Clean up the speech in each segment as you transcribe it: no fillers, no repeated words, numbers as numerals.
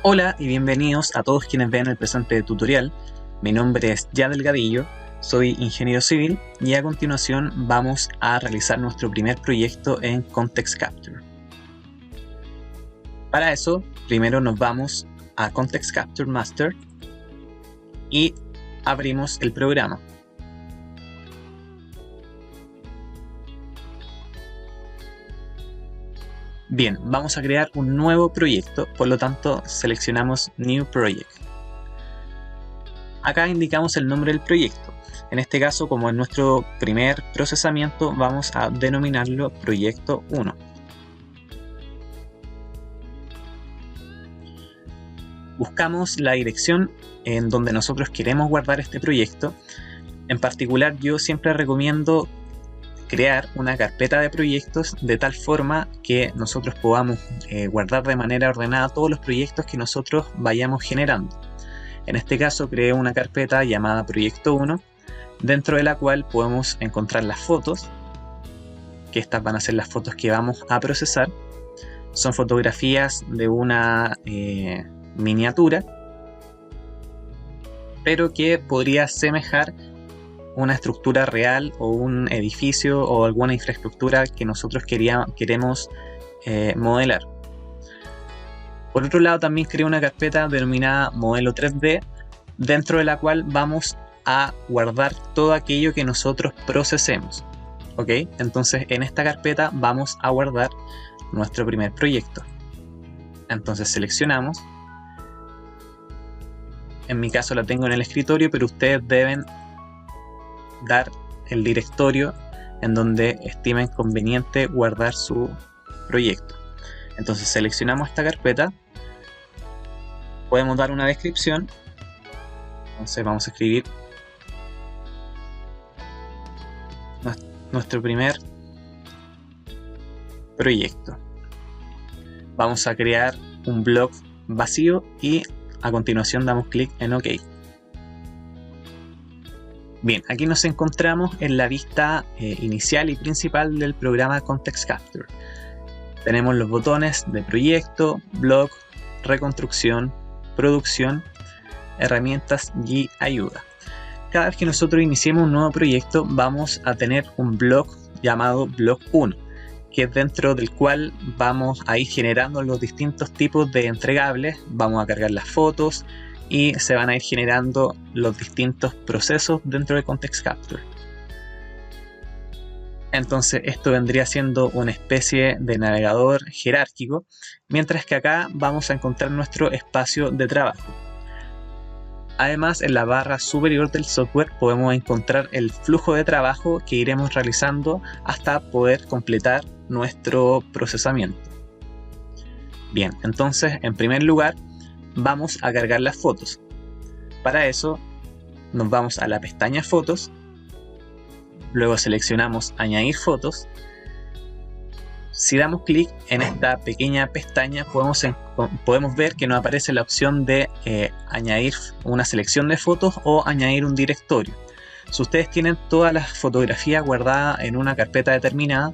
Hola y bienvenidos a todos quienes ven el presente tutorial. Mi nombre es Ya Delgadillo, soy ingeniero civil y a continuación vamos a realizar nuestro primer proyecto en Context Capture. Para eso, primero nos vamos a Context Capture Master y abrimos el programa. Bien, vamos a crear un nuevo proyecto, por lo tanto seleccionamos New Project. Acá indicamos el nombre del proyecto. En este caso, como es nuestro primer procesamiento, vamos a denominarlo Proyecto 1. Buscamos la dirección en donde nosotros queremos guardar este proyecto. En particular, yo siempre recomiendo crear una carpeta de proyectos de tal forma que nosotros podamos guardar de manera ordenada todos los proyectos que nosotros vayamos generando. En este caso creé una carpeta llamada Proyecto 1, dentro de la cual podemos encontrar las fotos, que estas van a ser las fotos que vamos a procesar. Son fotografías de una miniatura, pero que podría asemejar una estructura real o un edificio o alguna infraestructura que nosotros queremos modelar. Por otro lado, también creé una carpeta denominada Modelo 3D, dentro de la cual vamos a guardar todo aquello que nosotros procesemos. ¿Ok? Entonces en esta carpeta vamos a guardar nuestro primer proyecto. Entonces seleccionamos. En mi caso la tengo en el escritorio, pero ustedes deben dar el directorio en donde estimen conveniente guardar su proyecto. Entonces seleccionamos esta carpeta, podemos dar una descripción. Entonces vamos a escribir nuestro primer proyecto. Vamos a crear un blog vacío y a continuación damos clic en OK. Bien, aquí nos encontramos en la vista inicial y principal del programa Context Capture. Tenemos los botones de proyecto, blog, reconstrucción, producción, herramientas y ayuda. Cada vez que nosotros iniciemos un nuevo proyecto vamos a tener un blog llamado blog 1, que es dentro del cual vamos a ir generando los distintos tipos de entregables. Vamos a cargar las fotos y se van a ir generando los distintos procesos dentro de Context Capture. Entonces esto vendría siendo una especie de navegador jerárquico, mientras que acá vamos a encontrar nuestro espacio de trabajo. Además, en la barra superior del software podemos encontrar el flujo de trabajo que iremos realizando hasta poder completar nuestro procesamiento. Bien, entonces en primer lugar vamos a cargar las fotos. Para eso nos vamos a la pestaña Fotos, luego seleccionamos Añadir fotos. Si damos clic en esta pequeña pestaña podemos ver que nos aparece la opción de añadir una selección de fotos o añadir un directorio. Si ustedes tienen todas las fotografías guardadas en una carpeta determinada,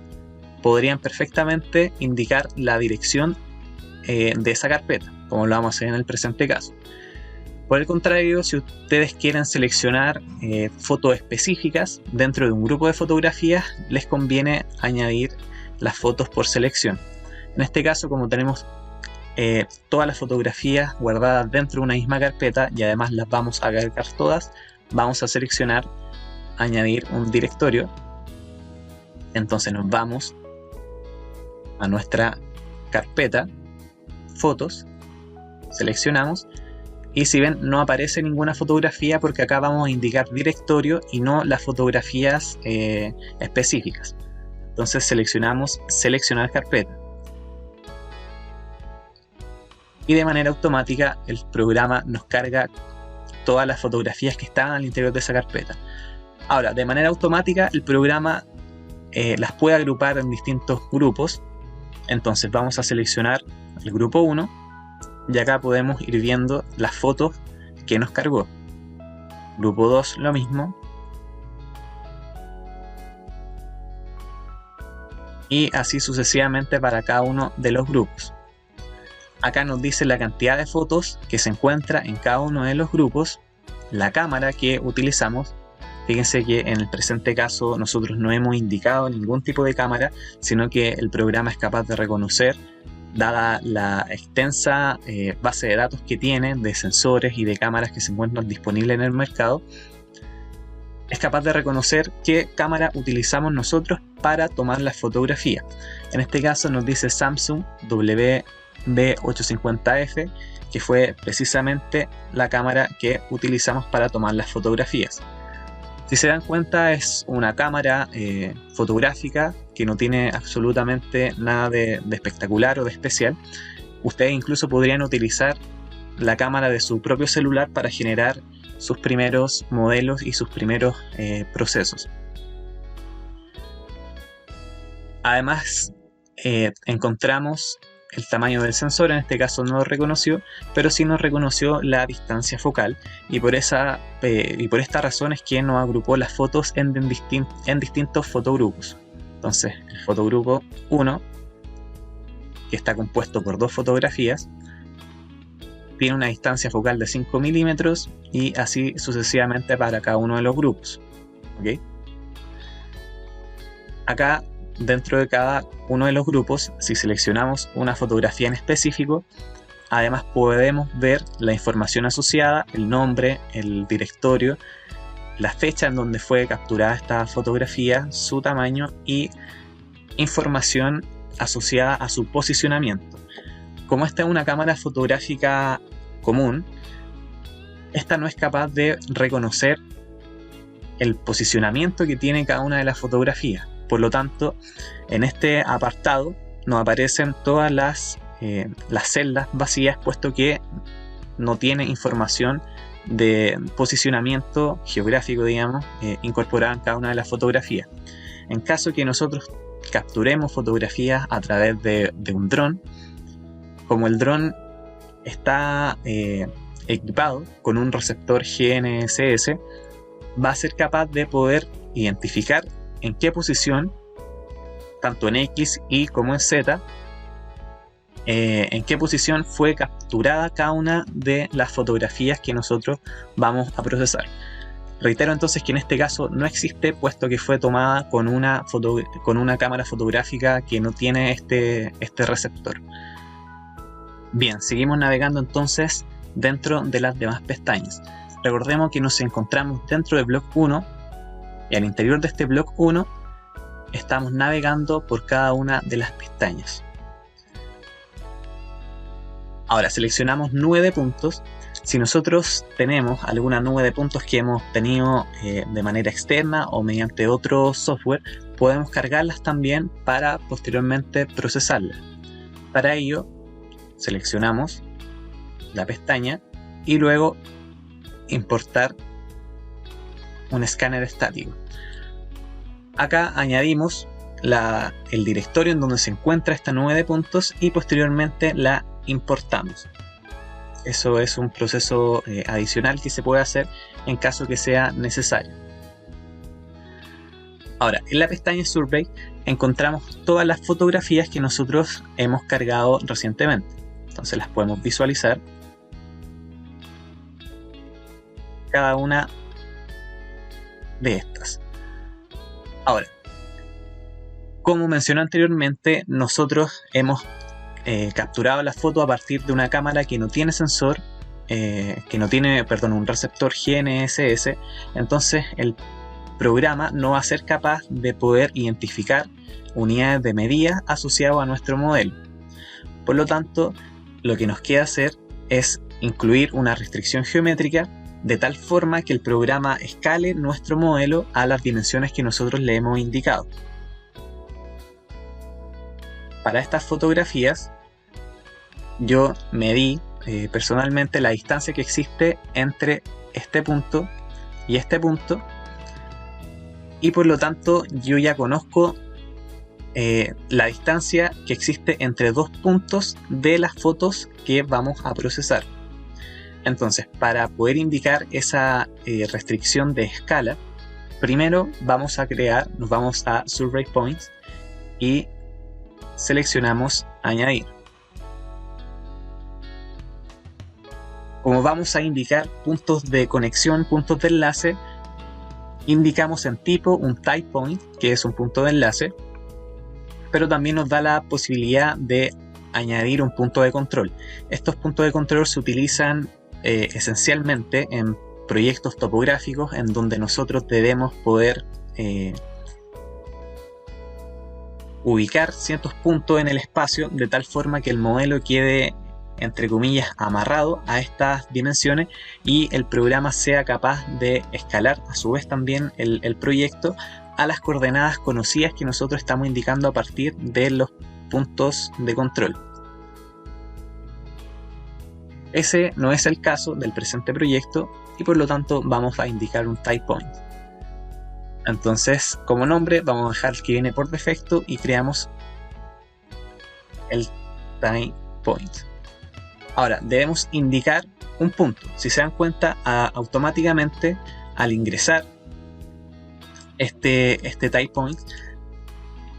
podrían perfectamente indicar la dirección de esa carpeta, como lo vamos a hacer en el presente caso. Por el contrario, si ustedes quieren seleccionar fotos específicas dentro de un grupo de fotografías, les conviene añadir las fotos por selección. En este caso, como tenemos todas las fotografías guardadas dentro de una misma carpeta y además las vamos a cargar todas, vamos a seleccionar añadir un directorio. Entonces nos vamos a nuestra carpeta Fotos, seleccionamos y si ven no aparece ninguna fotografía porque acá vamos a indicar directorio y no las fotografías específicas. Entonces seleccionamos seleccionar carpeta y de manera automática el programa nos carga todas las fotografías que están al interior de esa carpeta. Ahora, de manera automática el programa las puede agrupar en distintos grupos. Entonces vamos a seleccionar el grupo 1 y acá podemos ir viendo las fotos que nos cargó. Grupo 2 lo mismo. Y así sucesivamente para cada uno de los grupos. Acá nos dice la cantidad de fotos que se encuentra en cada uno de los grupos, la cámara que utilizamos. Fíjense que en el presente caso nosotros no hemos indicado ningún tipo de cámara, sino que el programa es capaz de reconocer, dada la extensa base de datos que tiene de sensores y de cámaras que se encuentran disponibles en el mercado, es capaz de reconocer qué cámara utilizamos nosotros para tomar la fotografía. En este caso nos dice Samsung WB850F, que fue precisamente la cámara que utilizamos para tomar las fotografías. Si se dan cuenta, es una cámara fotográfica que no tiene absolutamente nada de espectacular o de especial. Ustedes incluso podrían utilizar la cámara de su propio celular para generar sus primeros modelos y sus primeros procesos. Además, encontramos el tamaño del sensor. En este caso no lo reconoció, pero sí nos reconoció la distancia focal, y por esta razón es que nos agrupó las fotos en distintos fotogrupos. Entonces, el fotogrupo 1, que está compuesto por 2 fotografías, tiene una distancia focal de 5 milímetros, y así sucesivamente para cada uno de los grupos. ¿Okay? Acá, dentro de cada uno de los grupos, si seleccionamos una fotografía en específico, además podemos ver la información asociada, el nombre, el directorio, la fecha en donde fue capturada esta fotografía, su tamaño y información asociada a su posicionamiento. Como esta es una cámara fotográfica común, esta no es capaz de reconocer el posicionamiento que tiene cada una de las fotografías. Por lo tanto, en este apartado nos aparecen todas las celdas vacías, puesto que no tiene información de posicionamiento geográfico, digamos, incorporada en cada una de las fotografías. En caso que nosotros capturemos fotografías a través de un dron, como el dron está equipado con un receptor GNSS, va a ser capaz de poder identificar en qué posición, tanto en X, Y como en Z, en qué posición fue capturada cada una de las fotografías que nosotros vamos a procesar. Reitero entonces que en este caso no existe, puesto que fue tomada con una cámara fotográfica que no tiene este receptor. Bien, seguimos navegando entonces dentro de las demás pestañas. Recordemos que nos encontramos dentro del bloc 1, y al interior de este bloc 1 estamos navegando por cada una de las pestañas. Ahora seleccionamos nube de puntos. Si nosotros tenemos alguna nube de puntos que hemos tenido de manera externa o mediante otro software, podemos cargarlas también para posteriormente procesarlas. Para ello seleccionamos la pestaña y luego importar un escáner estático. Acá añadimos el directorio en donde se encuentra esta nube de puntos y posteriormente la importamos. Eso es un proceso adicional que se puede hacer en caso que sea necesario. Ahora, en la pestaña Survey encontramos todas las fotografías que nosotros hemos cargado recientemente. Entonces las podemos visualizar, cada una de estas. Ahora, como mencioné anteriormente, nosotros hemos capturado la foto a partir de una cámara que no tiene sensor, un receptor GNSS. Entonces el programa no va a ser capaz de poder identificar unidades de medida asociadas a nuestro modelo. Por lo tanto, lo que nos queda hacer es incluir una restricción geométrica de tal forma que el programa escale nuestro modelo a las dimensiones que nosotros le hemos indicado. Para estas fotografías yo medí personalmente la distancia que existe entre este punto y este punto, y por lo tanto yo ya conozco la distancia que existe entre dos puntos de las fotos que vamos a procesar. Entonces, para poder indicar esa restricción de escala, primero nos vamos a Survey Points y seleccionamos añadir. Como vamos a indicar puntos de conexión, puntos de enlace, indicamos en tipo un type point, que es un punto de enlace, pero también nos da la posibilidad de añadir un punto de control. Estos puntos de control se utilizan esencialmente en proyectos topográficos en donde nosotros debemos poder ubicar ciertos puntos en el espacio de tal forma que el modelo quede, entre comillas, amarrado a estas dimensiones y el programa sea capaz de escalar a su vez también el proyecto a las coordenadas conocidas que nosotros estamos indicando a partir de los puntos de control. Ese no es el caso del presente proyecto y por lo tanto vamos a indicar un type point. Entonces, como nombre vamos a dejar el que viene por defecto y creamos el type point. Ahora debemos indicar un punto. Si se dan cuenta, automáticamente al ingresar este type point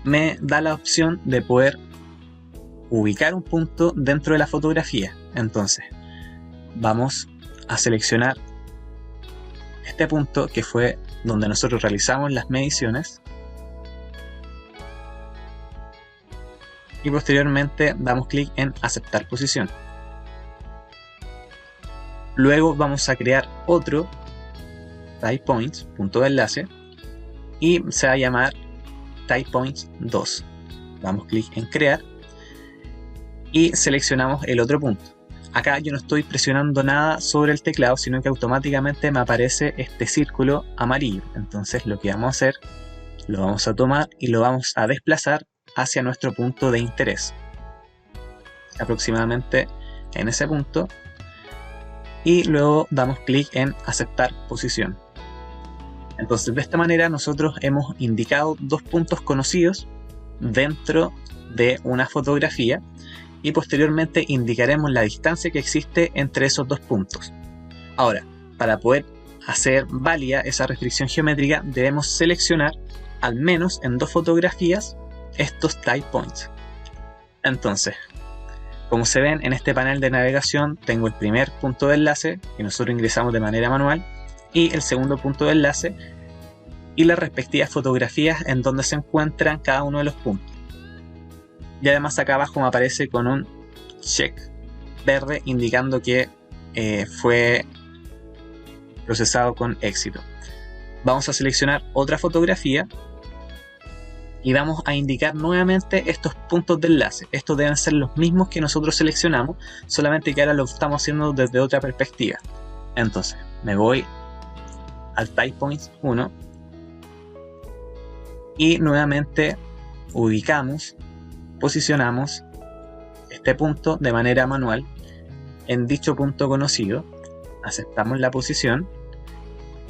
me da la opción de poder ubicar un punto dentro de la fotografía. Entonces vamos a seleccionar este punto que fue donde nosotros realizamos las mediciones y posteriormente damos clic en aceptar posición. Luego vamos a crear otro type point, punto de enlace, y se va a llamar type point 2. Damos clic en crear y seleccionamos el otro punto. Acá yo no estoy presionando nada sobre el teclado, sino que automáticamente me aparece este círculo amarillo. Entonces lo que vamos a hacer, lo vamos a tomar y lo vamos a desplazar hacia nuestro punto de interés, aproximadamente en ese punto, y luego damos clic en aceptar posición. Entonces de esta manera nosotros hemos indicado dos puntos conocidos dentro de una fotografía y posteriormente indicaremos la distancia que existe entre esos dos puntos. Ahora, para poder hacer válida esa restricción geométrica debemos seleccionar al menos en dos fotografías estos type points. Entonces, como se ven en este panel de navegación, tengo el primer punto de enlace que nosotros ingresamos de manera manual y el segundo punto de enlace y las respectivas fotografías en donde se encuentran cada uno de los puntos. Y además acá abajo me aparece con un check verde indicando que fue procesado con éxito. Vamos a seleccionar otra fotografía y vamos a indicar nuevamente estos puntos de enlace. Estos deben ser los mismos que nosotros seleccionamos, solamente que ahora lo estamos haciendo desde otra perspectiva. Entonces me voy al type point 1 y nuevamente ubicamos, posicionamos este punto de manera manual en dicho punto conocido, aceptamos la posición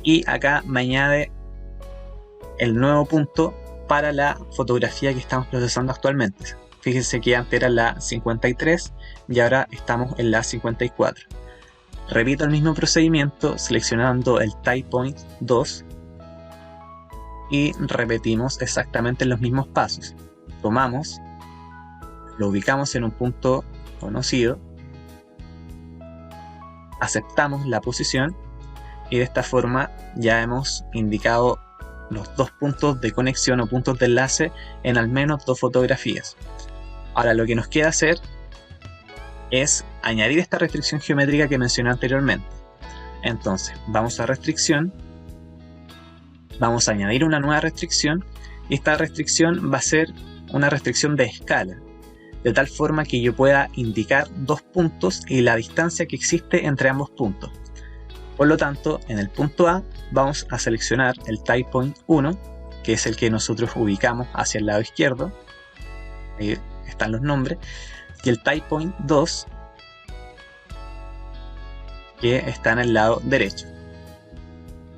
y acá me añade el nuevo punto para la fotografía que estamos procesando actualmente. Fíjense que antes era la 53 y ahora estamos en la 54. Repito el mismo procedimiento seleccionando el type point 2 y repetimos exactamente los mismos pasos. Tomamos, lo ubicamos en un punto conocido, aceptamos la posición y de esta forma ya hemos indicado los dos puntos de conexión o puntos de enlace en al menos dos fotografías. Ahora lo que nos queda hacer es añadir esta restricción geométrica que mencioné anteriormente. Entonces vamos a restricción, vamos a añadir una nueva restricción y esta restricción va a ser una restricción de escala, de tal forma que yo pueda indicar dos puntos y la distancia que existe entre ambos puntos. Por lo tanto, en el punto A vamos a seleccionar el type point 1, que es el que nosotros ubicamos hacia el lado izquierdo, ahí están los nombres, y el type point 2, que está en el lado derecho.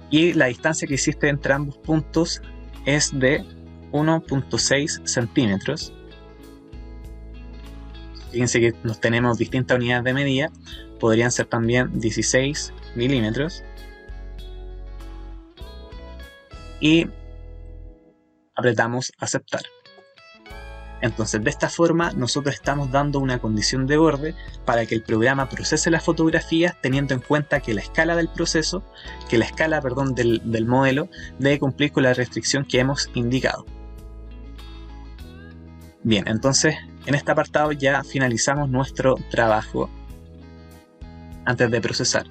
Y la distancia que existe entre ambos puntos es de 1.6 centímetros. Fíjense que nos tenemos distintas unidades de medida, podrían ser también 16 milímetros. Y apretamos aceptar. Entonces, de esta forma, nosotros estamos dando una condición de borde para que el programa procese las fotografías teniendo en cuenta que la escala del proceso, del modelo, debe cumplir con la restricción que hemos indicado. Bien, entonces, en este apartado ya finalizamos nuestro trabajo antes de procesar.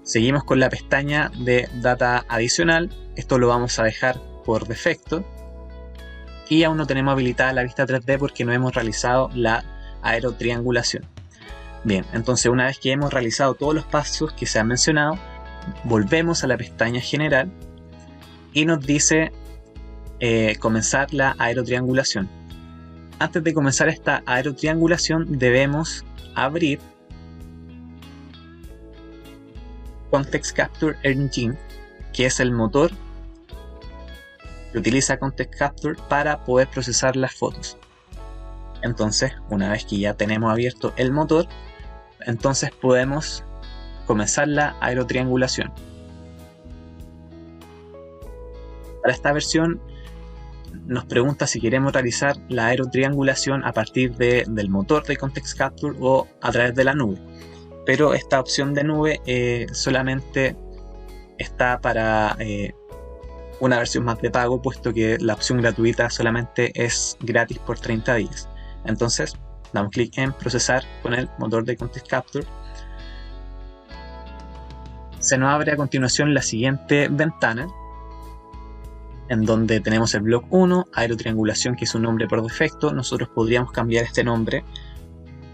Seguimos con la pestaña de data adicional. Esto lo vamos a dejar por defecto. Y aún no tenemos habilitada la vista 3D porque no hemos realizado la aerotriangulación. Bien, entonces una vez que hemos realizado todos los pasos que se han mencionado, volvemos a la pestaña general y nos dice comenzar la aerotriangulación. Antes de comenzar esta aerotriangulación debemos abrir Context Capture Engine, que es el motor que utiliza Context Capture para poder procesar las fotos. Entonces, una vez que ya tenemos abierto el motor, entonces podemos comenzar la aerotriangulación. Para esta versión nos pregunta si queremos realizar la aerotriangulación a partir del motor de Context Capture o a través de la nube. Pero esta opción de nube solamente está para una versión más de pago, puesto que la opción gratuita solamente es gratis por 30 días. Entonces damos clic en procesar con el motor de Context Capture. Se nos abre a continuación la siguiente ventana, en donde tenemos el bloque 1, aerotriangulación, que es un nombre por defecto. Nosotros podríamos cambiar este nombre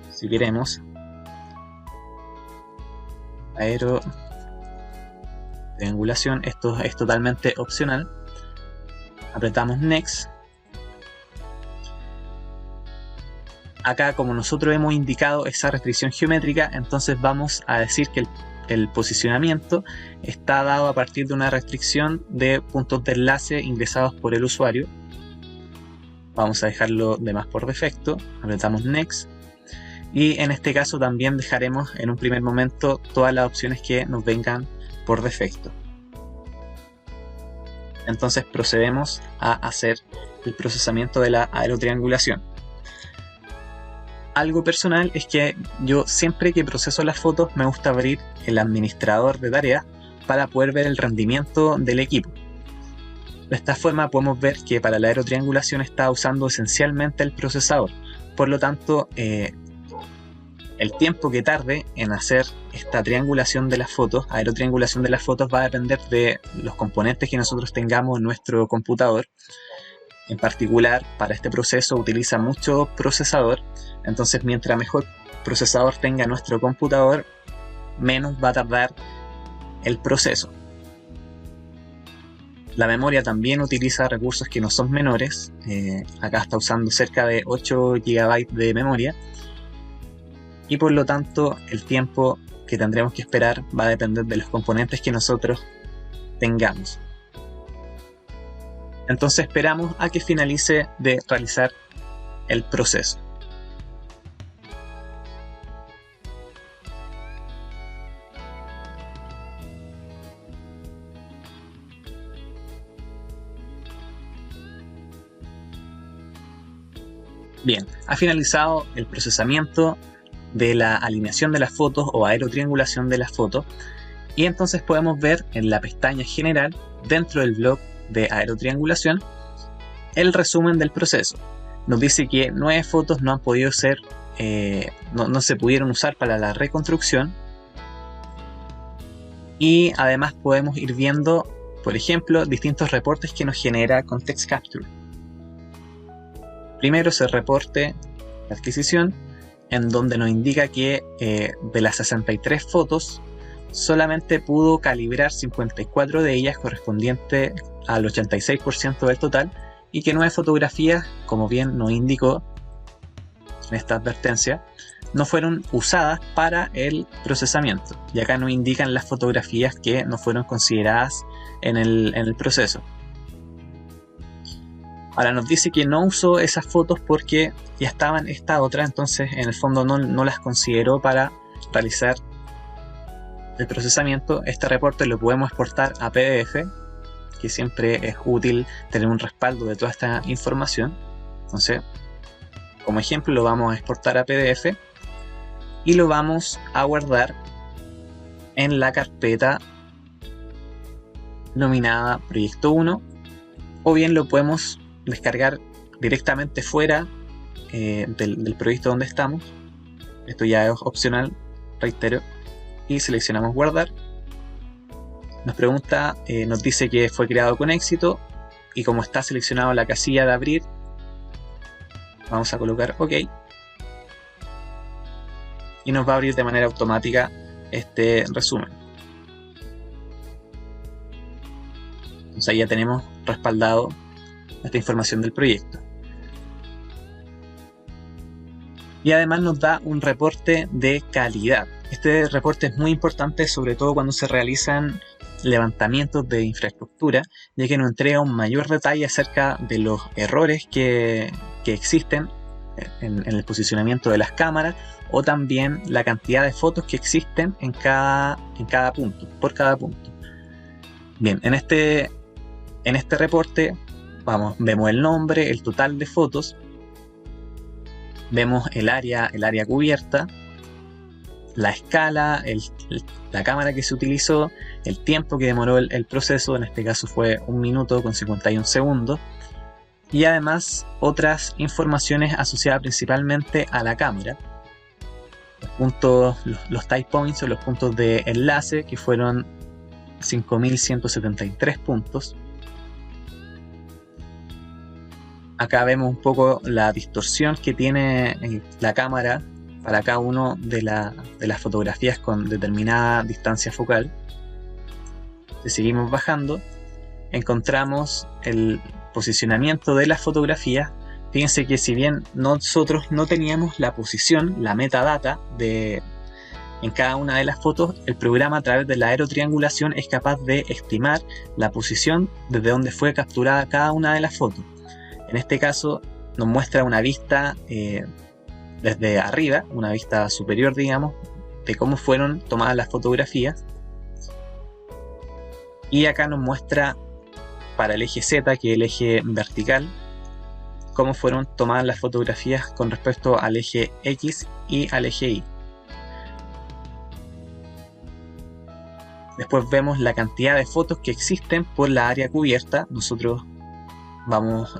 si queremos. Aerotriangulación, esto es totalmente opcional. Apretamos Next. Acá, como nosotros hemos indicado esa restricción geométrica, entonces vamos a decir que el posicionamiento está dado a partir de una restricción de puntos de enlace ingresados por el usuario. Vamos a dejarlo de más por defecto. Apretamos Next. Y en este caso también dejaremos en un primer momento todas las opciones que nos vengan por defecto. Entonces procedemos a hacer el procesamiento de la aerotriangulación. Algo personal es que yo siempre que proceso las fotos me gusta abrir el administrador de tareas para poder ver el rendimiento del equipo. De esta forma podemos ver que para la aerotriangulación está usando esencialmente el procesador. Por lo tanto, el tiempo que tarde en hacer esta triangulación de las fotos, aerotriangulación de las fotos, va a depender de los componentes que nosotros tengamos en nuestro computador. En particular, para este proceso utiliza mucho procesador. Entonces, mientras mejor procesador tenga nuestro computador, menos va a tardar el proceso. La memoria también utiliza recursos que no son menores. Acá está usando cerca de 8 GB de memoria. Y por lo tanto, el tiempo que tendremos que esperar va a depender de los componentes que nosotros tengamos. Entonces esperamos a que finalice de realizar el proceso. Bien, ha finalizado el procesamiento de la alineación de las fotos o aerotriangulación de las fotos, y entonces podemos ver en la pestaña general, dentro del bloque de aerotriangulación, el resumen del proceso. Nos dice que 9 fotos no han podido ser, no se pudieron usar para la reconstrucción, y además podemos ir viendo, por ejemplo, distintos reportes que nos genera Context Capture. Primero es el reporte de adquisición, en donde nos indica que de las 63 fotos solamente pudo calibrar 54 de ellas, correspondiente al 86% del total, y que 9 fotografías, como bien nos indicó en esta advertencia, no fueron usadas para el procesamiento, y acá nos indican las fotografías que no fueron consideradas en el proceso. Ahora nos dice que no usó esas fotos porque ya estaban estas otras, entonces en el fondo no las consideró para realizar el procesamiento. Este reporte lo podemos exportar a PDF, que siempre es útil tener un respaldo de toda esta información. Entonces como ejemplo lo vamos a exportar a PDF y lo vamos a guardar en la carpeta nominada Proyecto 1, o bien lo podemos descargar directamente fuera del proyecto donde estamos. Esto ya es opcional, reitero, y seleccionamos guardar. Nos pregunta, nos dice que fue creado con éxito, y como está seleccionado la casilla de abrir, vamos a colocar OK, y nos va a abrir de manera automática este resumen. Entonces ahí ya tenemos respaldado esta información del proyecto. Y además nos da un reporte de calidad. Este reporte es muy importante, sobre todo cuando se realizan levantamientos de infraestructura, ya que nos entrega un mayor detalle acerca de los errores que existen en el posicionamiento de las cámaras, o también la cantidad de fotos que existen en cada punto, por cada punto. Bien, en este reporte vemos el nombre, el total de fotos, vemos el área cubierta, la escala, la cámara que se utilizó, el tiempo que demoró el proceso, en este caso fue 1 minuto con 51 segundos, y además otras informaciones asociadas principalmente a la cámara. Los puntos, los type points o los puntos de enlace, que fueron 5.173 puntos. Acá vemos un poco la distorsión que tiene la cámara para cada una de las fotografías con determinada distancia focal. Si seguimos bajando, encontramos el posicionamiento de las fotografías. Fíjense que si bien nosotros no teníamos la posición, la metadata en cada una de las fotos, el programa a través de la aerotriangulación es capaz de estimar la posición desde donde fue capturada cada una de las fotos. En este caso nos muestra una vista desde arriba, una vista superior, digamos, de cómo fueron tomadas las fotografías. Y acá nos muestra para el eje Z, que es el eje vertical, cómo fueron tomadas las fotografías con respecto al eje X y al eje Y. Después vemos la cantidad de fotos que existen por la área cubierta. Nosotros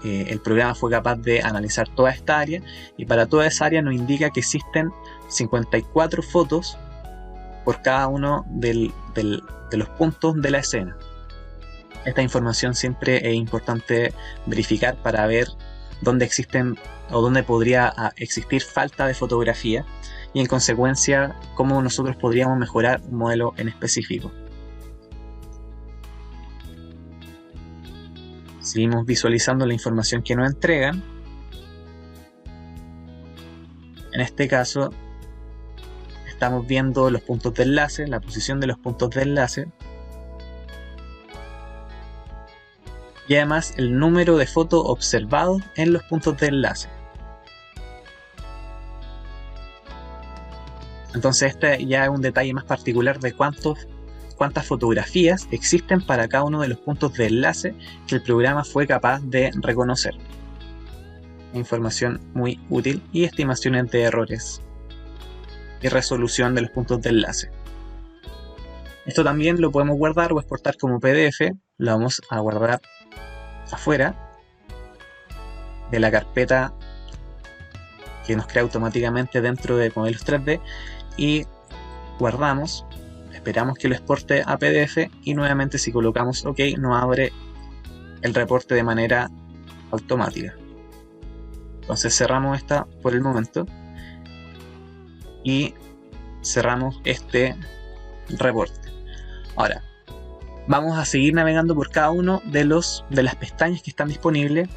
el programa fue capaz de analizar toda esta área, y para toda esa área nos indica que existen 54 fotos por cada uno de los puntos de la escena. Esta información siempre es importante verificar para ver dónde existen o dónde podría existir falta de fotografía, y en consecuencia cómo nosotros podríamos mejorar un modelo en específico. Seguimos visualizando la información que nos entregan. En este caso estamos viendo los puntos de enlace, la posición de los puntos de enlace, y además el número de fotos observados en los puntos de enlace. Entonces este ya es un detalle más particular de cuántas fotografías existen para cada uno de los puntos de enlace que el programa fue capaz de reconocer. Información muy útil, y estimaciones de errores y resolución de los puntos de enlace. Esto también lo podemos guardar o exportar como PDF. Lo vamos a guardar afuera de la carpeta que nos crea automáticamente dentro de modelos 3D, y guardamos. Esperamos que lo exporte a PDF, y nuevamente si colocamos OK nos abre el reporte de manera automática. Entonces cerramos esta por el momento y cerramos este reporte. Ahora vamos a seguir navegando por cada uno de las pestañas que están disponibles.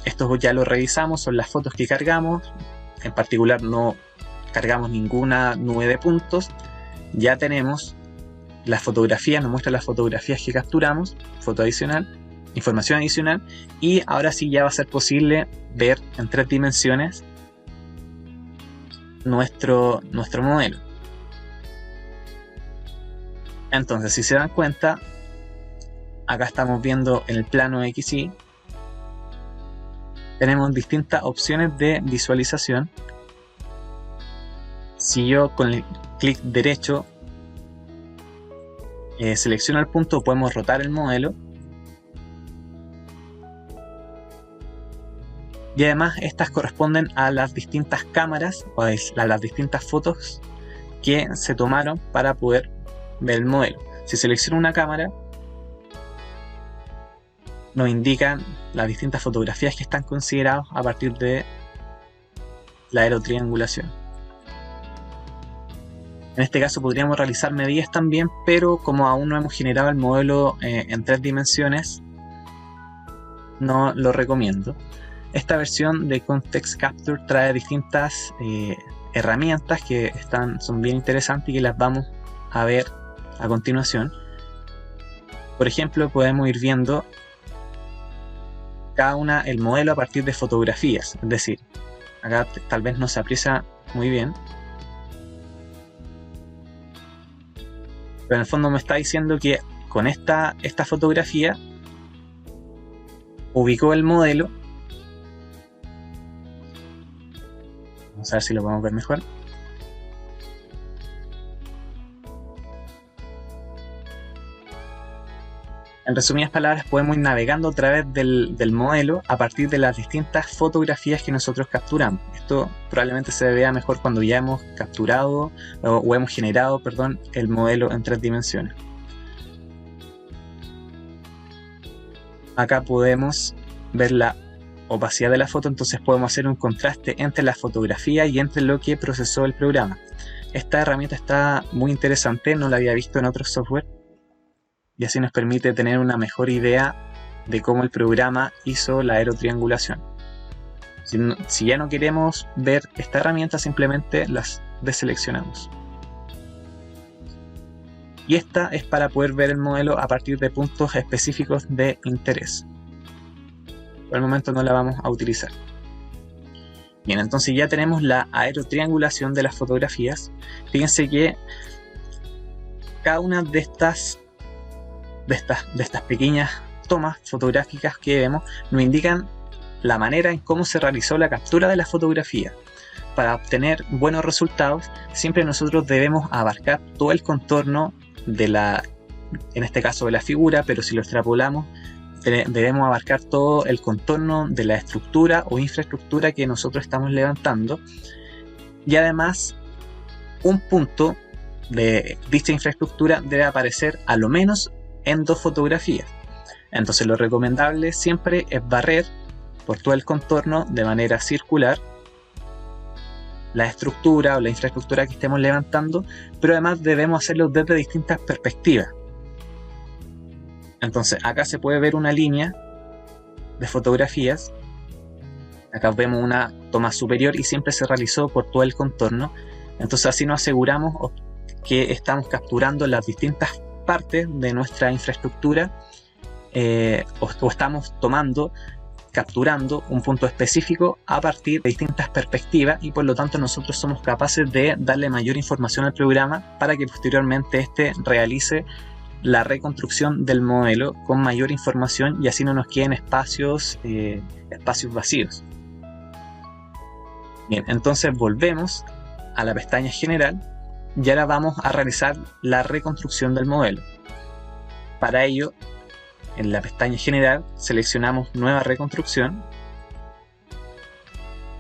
Estos ya lo revisamos, son las fotos que cargamos. En particular no cargamos ninguna nube de puntos. Ya tenemos las fotografías, nos muestra las fotografías que capturamos, foto adicional, información adicional, y ahora sí ya va a ser posible ver en 3 dimensiones nuestro modelo. Entonces, si se dan cuenta, acá estamos viendo en el plano XY tenemos distintas opciones de visualización. Si yo con el clic derecho selecciono el punto, podemos rotar el modelo. Y además estas corresponden a las distintas cámaras o a las distintas fotos que se tomaron para poder ver el modelo. Si selecciono una cámara, nos indican las distintas fotografías que están consideradas a partir de la aerotriangulación. En este caso podríamos realizar medidas también, pero como aún no hemos generado el modelo en 3 dimensiones, no lo recomiendo. Esta versión de Context Capture trae distintas herramientas que son bien interesantes y que las vamos a ver a continuación. Por ejemplo, podemos ir viendo cada una el modelo a partir de fotografías, es decir, acá tal vez no se aprecia muy bien, pero en el fondo me está diciendo que con esta fotografía ubicó el modelo. Vamos a ver si lo podemos ver mejor. En resumidas palabras, podemos ir navegando a través del modelo a partir de las distintas fotografías que nosotros capturamos. Esto probablemente se vea mejor cuando ya hemos capturado o hemos generado, perdón, el modelo en 3 dimensiones. Acá podemos ver la opacidad de la foto, entonces podemos hacer un contraste entre la fotografía y entre lo que procesó el programa. Esta herramienta está muy interesante, no la había visto en otros software. Y así nos permite tener una mejor idea de cómo el programa hizo la aerotriangulación. Si ya no queremos ver esta herramienta, simplemente las deseleccionamos. Y esta es para poder ver el modelo a partir de puntos específicos de interés. Por el momento no la vamos a utilizar. Bien, entonces ya tenemos la aerotriangulación de las fotografías. Fíjense que cada una de estas pequeñas tomas fotográficas que vemos nos indican la manera en cómo se realizó la captura de la fotografía. Para obtener buenos resultados, siempre nosotros debemos abarcar todo el contorno en este caso de la figura, pero si lo extrapolamos, debemos abarcar todo el contorno de la estructura o infraestructura que nosotros estamos levantando, y además un punto de dicha infraestructura debe aparecer a lo menos en 2 fotografías. Entonces lo recomendable siempre es barrer por todo el contorno de manera circular la estructura o la infraestructura que estemos levantando, pero además debemos hacerlo desde distintas perspectivas. Entonces acá se puede ver una línea de fotografías. Acá vemos una toma superior y siempre se realizó por todo el contorno. Entonces así nos aseguramos que estamos capturando las distintas partes de nuestra infraestructura o estamos capturando un punto específico a partir de distintas perspectivas, y por lo tanto nosotros somos capaces de darle mayor información al programa para que posteriormente éste realice la reconstrucción del modelo con mayor información y así no nos queden espacios vacíos. Bien, entonces volvemos a la pestaña general y ahora vamos a realizar la reconstrucción del modelo. Para ello, en la pestaña general seleccionamos nueva reconstrucción.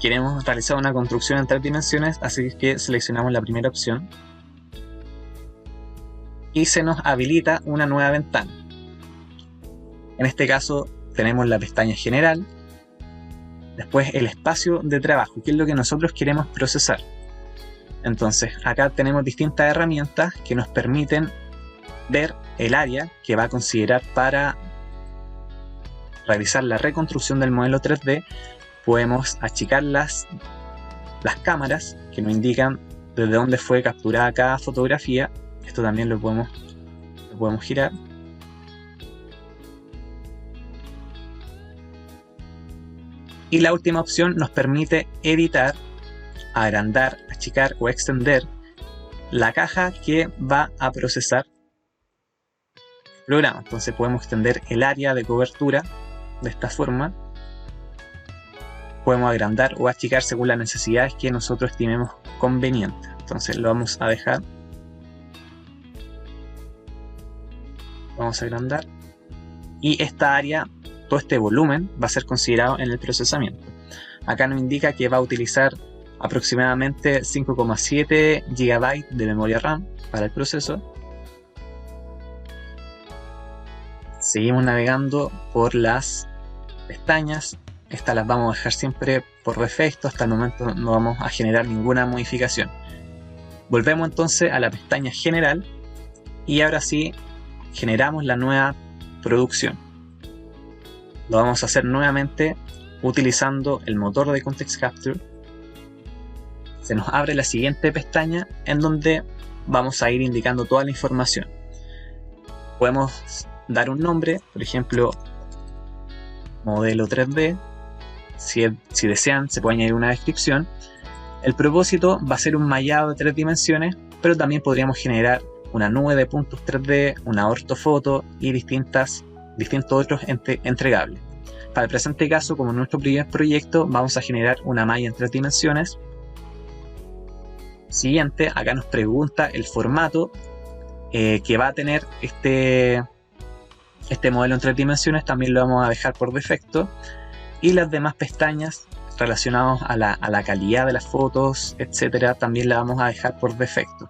Queremos realizar una construcción en 3 dimensiones, así que seleccionamos la primera opción y se nos habilita una nueva ventana. En este caso tenemos la pestaña general, después el espacio de trabajo, que es lo que nosotros queremos procesar. Entonces acá tenemos distintas herramientas que nos permiten ver el área que va a considerar para realizar la reconstrucción del modelo 3D. Podemos achicar las cámaras que nos indican desde dónde fue capturada cada fotografía. Esto también lo podemos girar. Y la última opción nos permite editar, agrandar, achicar o extender la caja que va a procesar el programa. Entonces podemos extender el área de cobertura de esta forma. podemos agrandar o achicar según las necesidades que nosotros estimemos convenientes. Entonces lo vamos a dejar. Vamos a agrandar. Y esta área, todo este volumen, va a ser considerado en el procesamiento. Acá nos indica que va a utilizar aproximadamente 5,7 GB de memoria RAM para el proceso. Seguimos navegando por las pestañas. Estas las vamos a dejar siempre por defecto. Hasta el momento no vamos a generar ninguna modificación. Volvemos entonces a la pestaña general y ahora sí generamos la nueva producción. Lo vamos a hacer nuevamente utilizando el motor de Context Capture. Se nos abre la siguiente pestaña en donde vamos a ir indicando toda la información. Podemos dar un nombre, por ejemplo, modelo 3D. Si desean, se puede añadir una descripción. El propósito va a ser un mallado de 3 dimensiones, pero también podríamos generar una nube de puntos 3D, una ortofoto y distintos otros entregables. Para el presente caso, como en nuestro primer proyecto, vamos a generar una malla en 3 dimensiones. Siguiente, acá nos pregunta el formato que va a tener este modelo en 3 dimensiones, también lo vamos a dejar por defecto. Y las demás pestañas relacionadas a la calidad de las fotos, etcétera, también la vamos a dejar por defecto.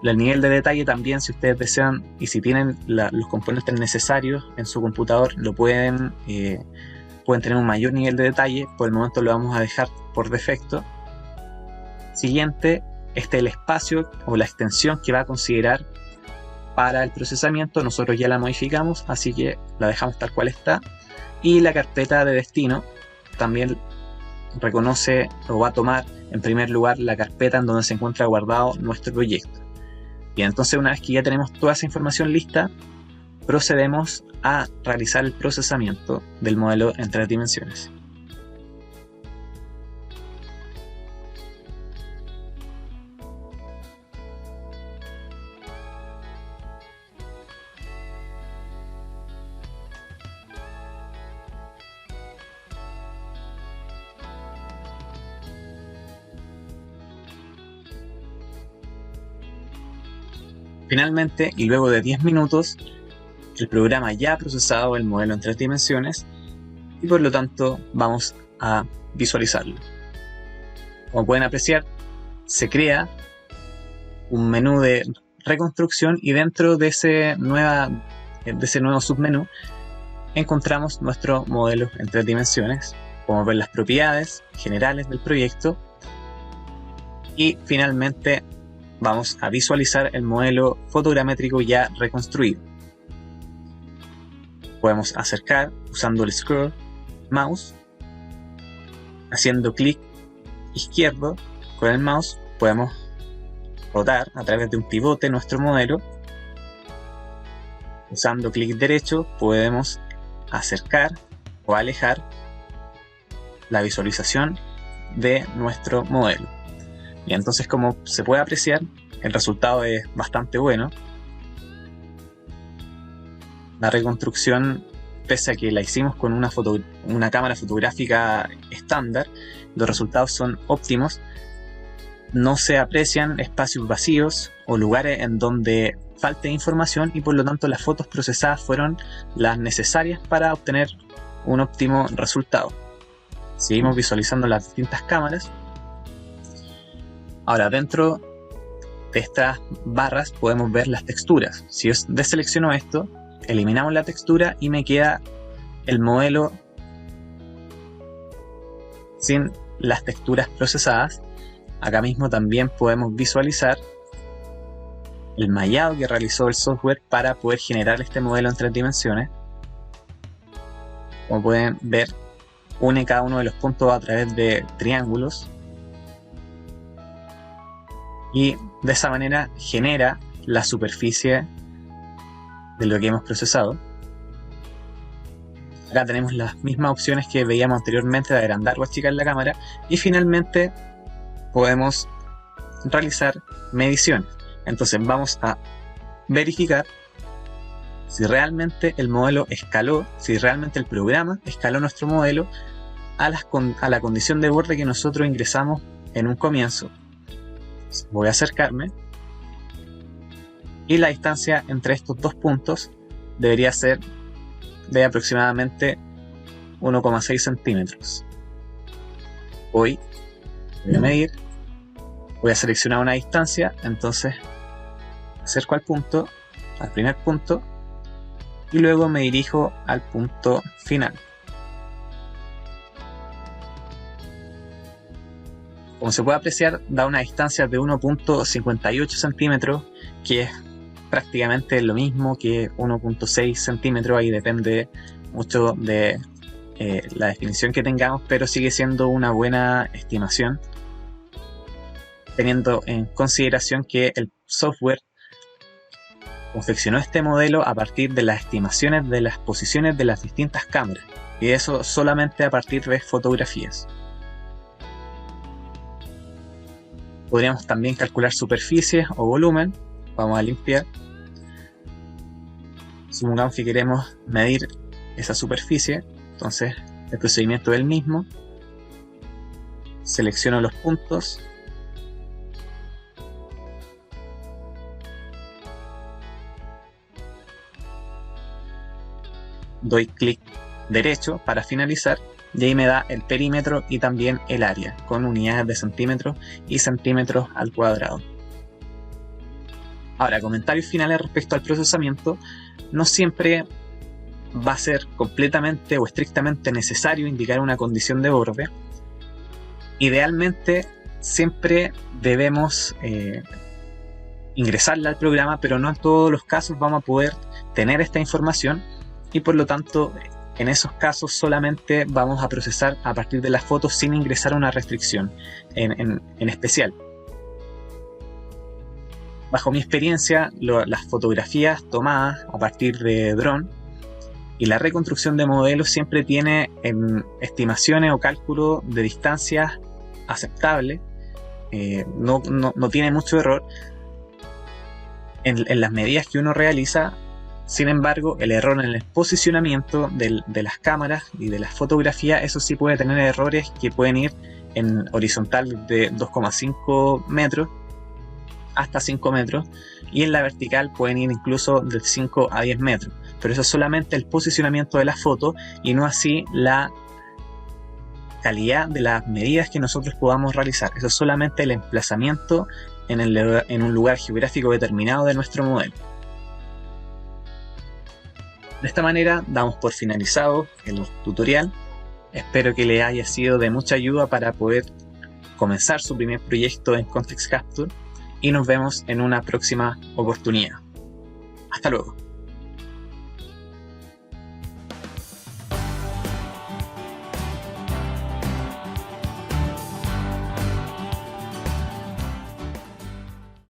El nivel de detalle también, si ustedes desean y si tienen los componentes necesarios en su computador, pueden tener un mayor nivel de detalle. Por el momento lo vamos a dejar por defecto. Siguiente, este es el espacio o la extensión que va a considerar para el procesamiento. Nosotros ya la modificamos, así que la dejamos tal cual está. Y la carpeta de destino también reconoce o va a tomar en primer lugar la carpeta en donde se encuentra guardado nuestro proyecto. Bien, entonces una vez que ya tenemos toda esa información lista, procedemos a realizar el procesamiento del modelo en 3 dimensiones. Finalmente, y luego de 10 minutos, el programa ya ha procesado el modelo en 3 dimensiones y por lo tanto vamos a visualizarlo. Como pueden apreciar, se crea un menú de reconstrucción y dentro de ese nuevo submenú encontramos nuestro modelo en 3 dimensiones. Podemos ver las propiedades generales del proyecto y finalmente vamos a visualizar el modelo fotogramétrico ya reconstruido. Podemos acercar usando el scroll mouse, haciendo clic izquierdo con el mouse podemos rotar a través de un pivote nuestro modelo. Usando clic derecho podemos acercar o alejar la visualización de nuestro modelo. Y entonces, como se puede apreciar, el resultado es bastante bueno. La reconstrucción, pese a que la hicimos con una cámara fotográfica estándar, los resultados son óptimos. No se aprecian espacios vacíos o lugares en donde falte información y por lo tanto las fotos procesadas fueron las necesarias para obtener un óptimo resultado. Seguimos visualizando las distintas cámaras. Ahora, dentro de estas barras podemos ver las texturas. Si yo deselecciono esto, eliminamos la textura y me queda el modelo sin las texturas procesadas. Acá mismo también podemos visualizar el mallado que realizó el software para poder generar este modelo en 3 dimensiones. Como pueden ver, une cada uno de los puntos a través de triángulos. Y de esa manera genera la superficie de lo que hemos procesado. Acá tenemos las mismas opciones que veíamos anteriormente de agrandar o achicar la cámara. Y finalmente podemos realizar mediciones. Entonces vamos a verificar si realmente el modelo escaló, si realmente el programa escaló nuestro modelo a la condición de borde que nosotros ingresamos en un comienzo. Voy a acercarme y la distancia entre estos dos puntos debería ser de aproximadamente 1,6 centímetros. Voy a medir, voy a seleccionar una distancia, entonces acerco al primer punto, y luego me dirijo al punto final. Como se puede apreciar, da una distancia de 1,58 centímetros, que es prácticamente lo mismo que 1,6 centímetros, ahí depende mucho de la definición que tengamos, pero sigue siendo una buena estimación, teniendo en consideración que el software confeccionó este modelo a partir de las estimaciones de las posiciones de las distintas cámaras, y eso solamente a partir de fotografías. Podríamos también calcular superficie o volumen. Vamos a limpiar. Supongamos que queremos medir esa superficie, entonces el procedimiento es el mismo. Selecciono los puntos, doy clic derecho para finalizar, y ahí me da el perímetro y también el área con unidades de centímetros y centímetros al cuadrado. Ahora, comentarios finales respecto al procesamiento. No siempre va a ser completamente o estrictamente necesario indicar una condición de borde. Idealmente siempre debemos ingresarla al programa, pero no en todos los casos vamos a poder tener esta información, y por lo tanto en esos casos solamente vamos a procesar a partir de las fotos sin ingresar una restricción en especial. Bajo mi experiencia, las fotografías tomadas a partir de dron y la reconstrucción de modelos siempre tiene estimaciones o cálculos de distancias aceptables, no tiene mucho error en las medidas que uno realiza. Sin embargo, el error en el posicionamiento de las cámaras y de las fotografías, eso sí puede tener errores que pueden ir en horizontal de 2,5 metros hasta 5 metros, y en la vertical pueden ir incluso de 5 a 10 metros. Pero eso es solamente el posicionamiento de la foto y no así la calidad de las medidas que nosotros podamos realizar. Eso es solamente el emplazamiento en un lugar geográfico determinado de nuestro modelo. De esta manera damos por finalizado el tutorial. Espero que les haya sido de mucha ayuda para poder comenzar su primer proyecto en Context Capture, y nos vemos en una próxima oportunidad. Hasta luego.